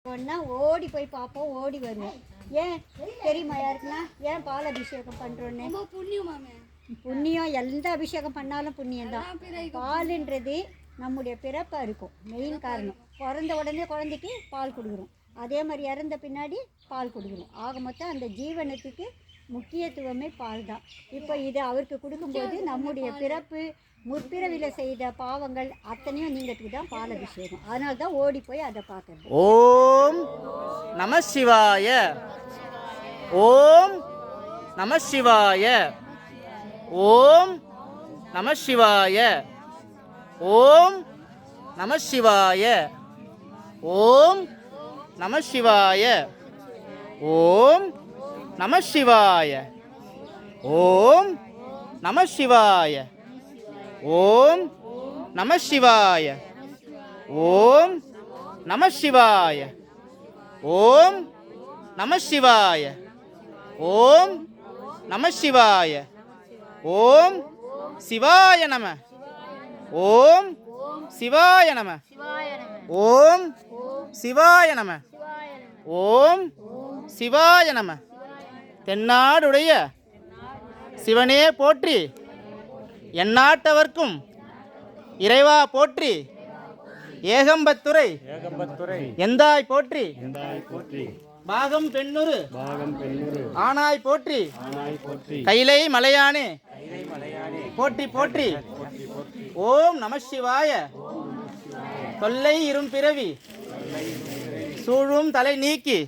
ஒன்றா ஓடி போய் பார்ப்போம், ஓடி வருவோம். ஏன் தெரியுமா யாருக்குன்னா ஏன் பால் அபிஷேகம் பண்ணுறோன்னு? புண்ணியம், எந்த அபிஷேகம் பண்ணாலும் புண்ணியம்தான். பாலுன்றது நம்முடைய பிறப்பாக இருக்கும். மெயின் காரணம் பிறந்த உடனே குழந்தைக்கு பால் கொடுக்குறோம், அதே மாதிரி இறந்த பின்னாடி பால் கொடுக்குறோம். ஆக மொத்தம் அந்த ஜீவனத்துக்கு முக்கியத்துவமே பால் தான். இப்போ இது அவருக்கு கொடுக்கும்போது நம்முடைய பிறப்பு முற்பிறவியில் செய்த பாவங்கள் அத்தனையும் நீங்கிறதுக்கு தான் பால் அபிஷேகம். அதனால தான் ஓடி போய் அதை பார்க்கறது. ஓம் நம சிவாய. ஓம் நம சிவாய. ஓம் நம சிவாய. ஓம் நம சிவாய. ஓம் நம சிவாய. ஓம் நம சிவாய. ஓம் நம சிவாய. ஓம் நம சிவாய. ஓம் நம சிவாய. ஓம் நம சிவாய. ஓம் நம சிவாய. ஓம் சிவாய நம. ஓம் சிவாய நம. ஓம் சிவாய நம. ஓம் சிவாய நம. தென்னாடுடைய சிவனே போற்றி, எந்நாட்டவர்க்கும் இறைவா போற்றி, ஏகம்பத்துரை எந்தாய் போற்றி, பாகம் பெண்ணுரு ஆனாய் போற்றி, கைலை மலையானே போற்றி போற்றி. ஓம் நம சிவாய. தொல்லை இரும் பிறவி சூழும் தலை நீக்கி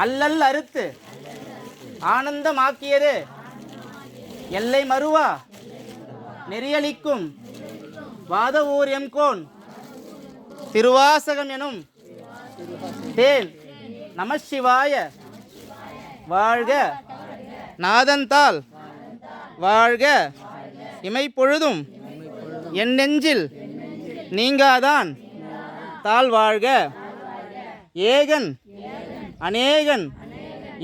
அல்லல் அறுத்து ஆனந்தமாக்கியது எல்லை மறுவா நெறியளிக்கும் வாத ஊர் எம்கோன் திருவாசகம் எனும் தேன் நம சிவாய. வாழ்க நாதன்தாள் வாழ்க இமைப்பொழுதும் என் நெஞ்சில் நீங்காதான் தாழ் வாழ்க. ஏகன் அநேகன்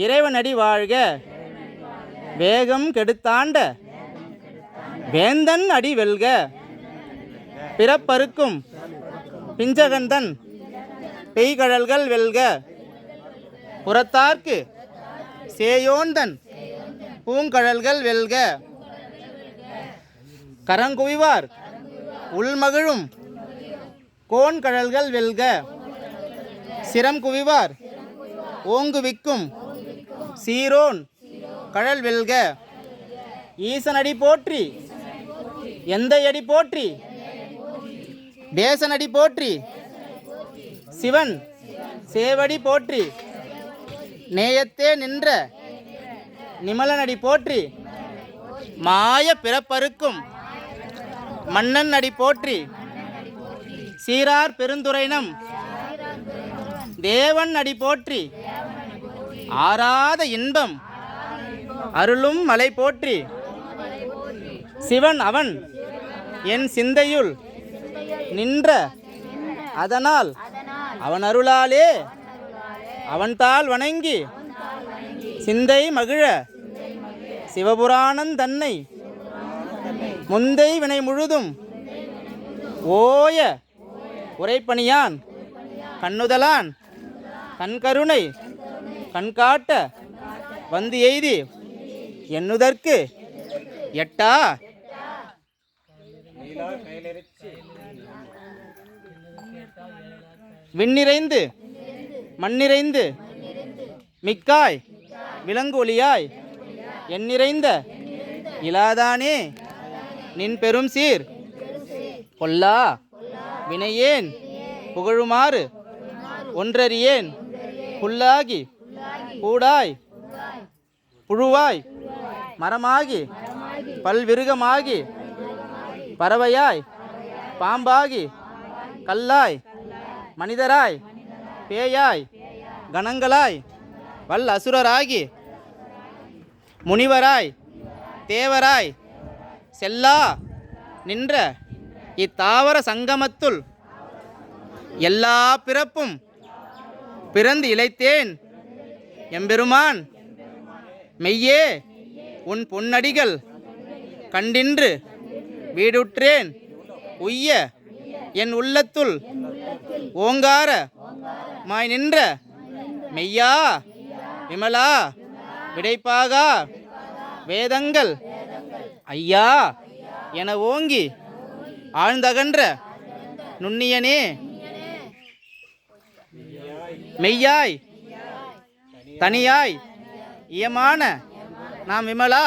இறைவனடி வாழ்க. வேகம் கெடுத்தாண்ட வேந்தன் அடி வெல்க. பிறப்பருக்கும் பிஞ்சகந்தன் பெய்கழல்கள் வெல்க. புறத்தார்க்கு சேயோந்தன் பூங்கழல்கள் வெல்க. கரங்குவிவார் உள்மகிழும் கோன்கழல்கள் வெல்க. சிரம் குவிவார் ஓங்குவிக்கும் சீரோன் கழல் வெல்க. ஈசனடி போற்றி, எந்தையடி போற்றி, தேசனடி போற்றி, சிவன் சேவடி போற்றி, நேயத்தே நின்ற நிமலனடி போற்றி, மாய பிறப்பருக்கும் மன்னன் அடி போற்றி, சீரார் பெருந்துரைனம் தேவன் அடி போற்றி, ஆராத இன்பம் அருளும் மலை போற்றி. சிவன் அவன் என் சிந்தையுள் நின்ற அதனால் அவன் அருளாலே அவன்தாள் வணங்கி சிந்தை மகிழ சிவபுராணம் தன்னை முந்தை வினை முழுதும் ஓய உரைப்பணியான் கண்ணுதலான் கண்கருணை கண்காட்ட வந்து எய்தி எண்ணுதற்கு எட்டா விண்ணிறைந்து மண்ணிறைந்து மிக்காய் விலங்கு ஒளியாய் எண்ணிறைந்த இலாதானே நின் பெரும் சீர் கொல்லா வினையேன் புகழுமாறு ஒன்றறியேன் புல்லாகி பூடாய் புழுவாய் மரமாகி பல்விருகமாகி பறவையாய் பாம்பாகி கல்லாய் மனிதராய் பேயாய் கணங்களாய் வல் அசுரராகி முனிவராய் தேவராய் செல்லா நின்ற இத்தாவர சங்கமத்துள் எல்லா பிறப்பும் பிறந்து இளைத்தேன் எம்பெருமான். மெய்யே உன் பொன்னடிகள் கண்டின்று வீடுற்றேன் உய்ய என் உள்ளத்துள் ஓங்கார மாய் நின்ற மெய்யா விமலா விடைப்பாகா வேதங்கள் ஐயா என ஓங்கி ஆழ்ந்தகன்ற நுண்ணியனே மெய்யாய் தனியாய் இயமான நாம் விமலா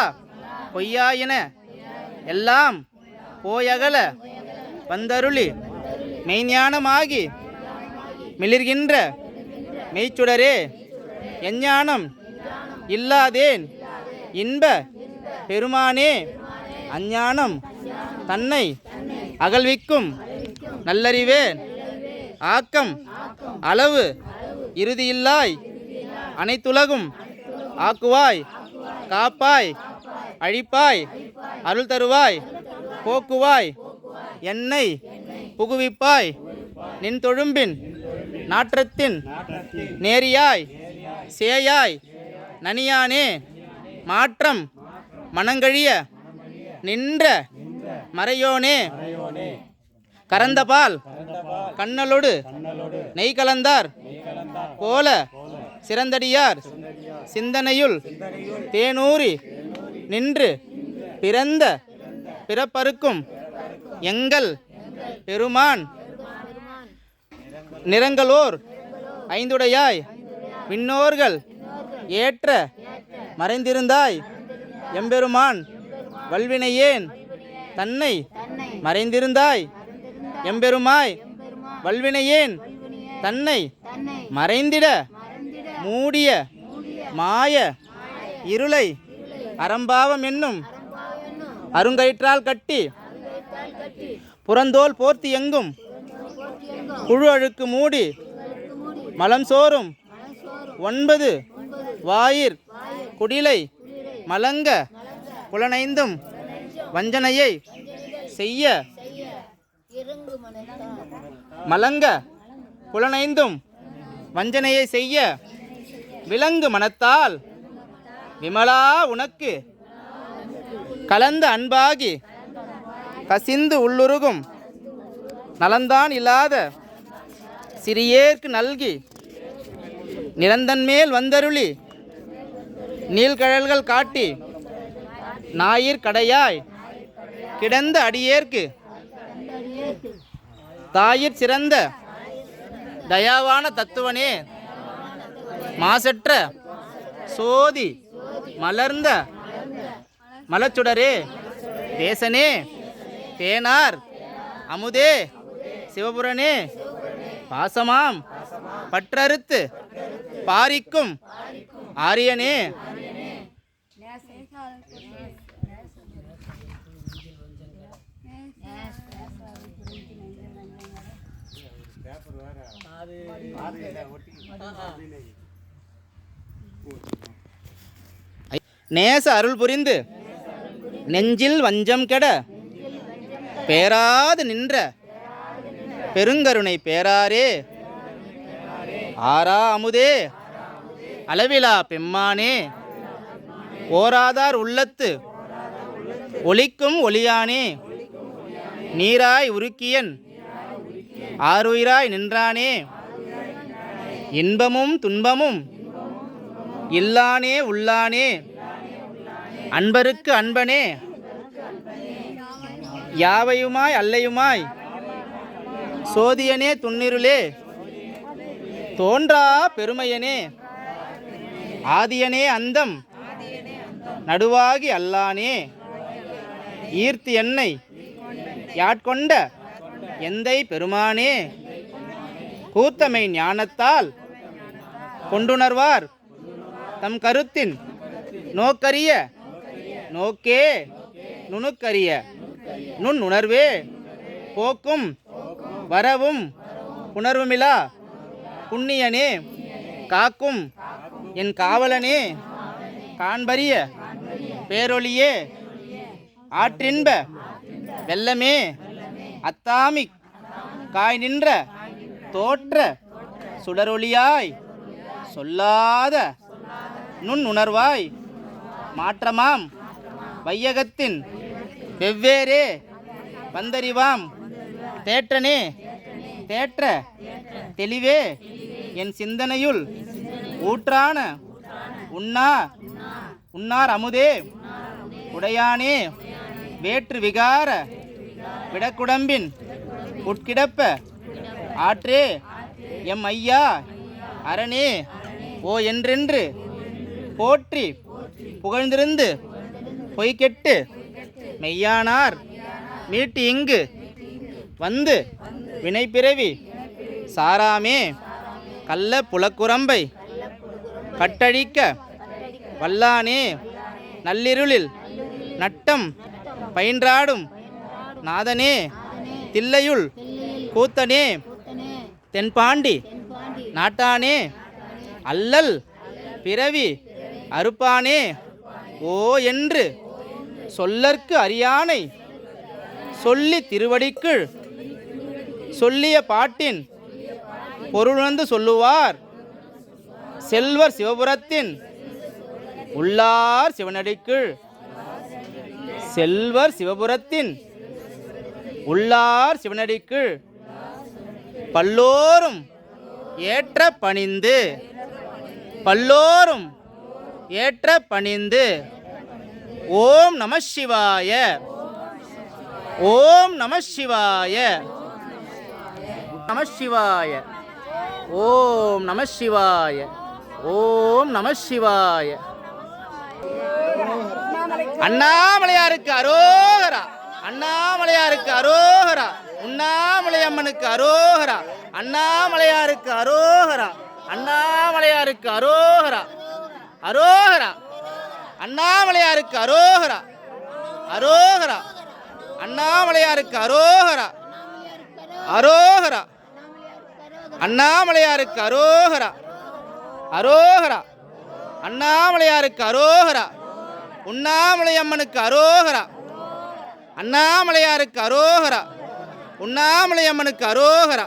பொய்யாயின எல்லாம் போயகல வந்தருளி மெய்ஞானமாகி மிளிர்கின்ற மெய்ச்சுடரே எஞ்ஞானம் இல்லாதேன் இன்ப பெருமானே அஞ்ஞானம் தன்னை அகல்விக்கும் நல்லறிவே ஆக்கம் அளவு இறுதியில்லாய் அனைத்துலகும் ஆக்குவாய் காப்பாய் அழிப்பாய் அருள் தருவாய் போக்குவாய் என்னை புகுவிப்பாய் நின் தொழும்பின் நாற்றத்தின் நேரியாய் சேயாய் நனியானே மாற்றம் மனங்கழிய நின்ற மறையோனே கறந்தபால் கண்ணலொடு நெய் கலந்தார் போல சிறந்தடியார் சிந்தனையுள் தேனூரி நின்று பிறந்த பிறப்பறுக்கும் எங்கள் பெருமான் நிறங்களோர் ஐந்துடையாய் விண்ணோர்கள் ஏற்ற மறைந்திருந்தாய் எம்பெருமான் வல்வினையேன் தன்னை மறைந்திருந்தாய் எம்பெருமாய் வல்வினையேன் தன்னை மறைந்திட மூடிய மாய இருளை அறம்பாவம் என்னும் அருங்கயிற்றால் கட்டி புறந்தோல் போர்த்தி எங்கும் புழு அழுக்கு மூடி மலம் சோறும் 9 வாயிற் குடிலை மலங்க புலனைந்தும் வஞ்சனையை செய்ய மலங்க புலனைந்தும் வஞ்சனையை செய்ய விலங்கு மனத்தால் விமலா உனக்கு கலந்த அன்பாகி கசிந்து உள்ளுருகும் நலந்தான் இல்லாத சிறியேற்கு நல்கி நிரந்தன்மேல் வந்தருளி நீள்கழல்கள் காட்டி ஞாயிற் கடையாய் கிடந்த அடியேற்கு தாயிற் சிறந்த தயாவான தத்துவனே மாசற்ற சோதி மலர்ந்த மலச்சுடரே தேசனே தேனார் அமுதே சிவபுரனே பாசமாம் பற்றறுத்து பாரிக்கும் ஆரியனே நேச அருள் புரிந்து நெஞ்சில் வஞ்சம் கெட பேராது நின்ற பெருங்கருணை பேராரே ஆரா அமுதே அளவிலா பெம்மானே ஓராதார் உள்ளத்து ஒளிக்கும் ஒளியானே நீராய் உருக்கியன் ஆருயிராய் நின்றானே இன்பமும் துன்பமும் இல்லானே உள்ளானே அன்பருக்கு அன்பனே யாவையுமாய் அல்லையுமாய் சோதியனே துன்னிருளே தோன்றா பெருமையனே ஆதியனே அந்தம் நடுவாகி அல்லானே ஈர்த்து என்னை யாட்கொண்ட எந்தை பெருமானே கூத்தமை ஞானத்தால் கொண்டுணர்வார் தம் கருத்தின் நோக்கரிய நோக்கே நுணுக்கரிய நுண்ணுணர்வே போக்கும் வரவும் புணர்வுமிலா புண்ணியனே காக்கும் என் காவலனே காண்பரிய பேரொளியே ஆற்றின்ப வெள்ளமே அத்தாமிக் காய் நின்ற தோற்ற சுடரொளியாய் சொல்லாத நுண்ணுணர்வாய் மாற்றமாம் வையகத்தின் வெவ்வேறே வந்தறிவாம் தேற்றனே தேற்ற தெளிவே என் சிந்தனையுள் ஊற்றான உன்னார் அமுதே உடையானே வேற்று விகார விடக்குடம்பின் உட்கிடப்ப ஆற்றே எம் ஐயா அரணே ஓ என்றென்று போற்றி புகழ்ந்திருந்து பொய்கெட்டு மெய்யானார் மீட்டு இங்கு வந்து வினைப்பிறவி சாராமே கள்ள புலக்குரம்பை கட்டழிக்க வல்லானே நள்ளிருளில் நட்டம் பயின்றாடும் நாதனே தில்லையுள் கூத்தனே தென்பாண்டி நாட்டானே அல்லல் பிறவி அறுப்பானே ஓ என்று சொல்லற்கு அறியானை சொல்லி திருவடிக்குள் சொல்லிய பாட்டின் பொருளுணர்ந்து சொல்லுவார் செல்வர் சிவபுரத்தின் உள்ளார் சிவனடிக்குள் செல்வர் சிவபுரத்தின் உள்ளார் சிவனடிக்குள் பல்லோரும் ஏற்ற பணிந்து பல்லோரும் ஏற்ற பணிந்து ஓம் நம சிவாய ஓம் நம சிவாய நம சிவாய ஓம் நம சிவாய ஓம் நம சிவாய அண்ணாமலையாருக்கு அரோகரா அண்ணாமலையாருக்கு அரோகரா உண்ணாமலை அம்மனுக்கு அரோகரா அண்ணாமலையாருக்கு அரோகரா அண்ணாமலையாருக்கு அரோகரா அரோகரா அண்ணாமலையாருக்கு அரோகரா அரோகரா அண்ணாமலையாருக்கு அரோகரா அரோகரா அண்ணாமலையாருக்கு அரோகரா அரோகரா அண்ணாமலையாருக்கு அரோகரா உண்ணாமலை அம்மனுக்கு அரோகரா அண்ணாமலையாருக்கு அரோகரா உண்ணாமலை அம்மனுக்கு அரோகரா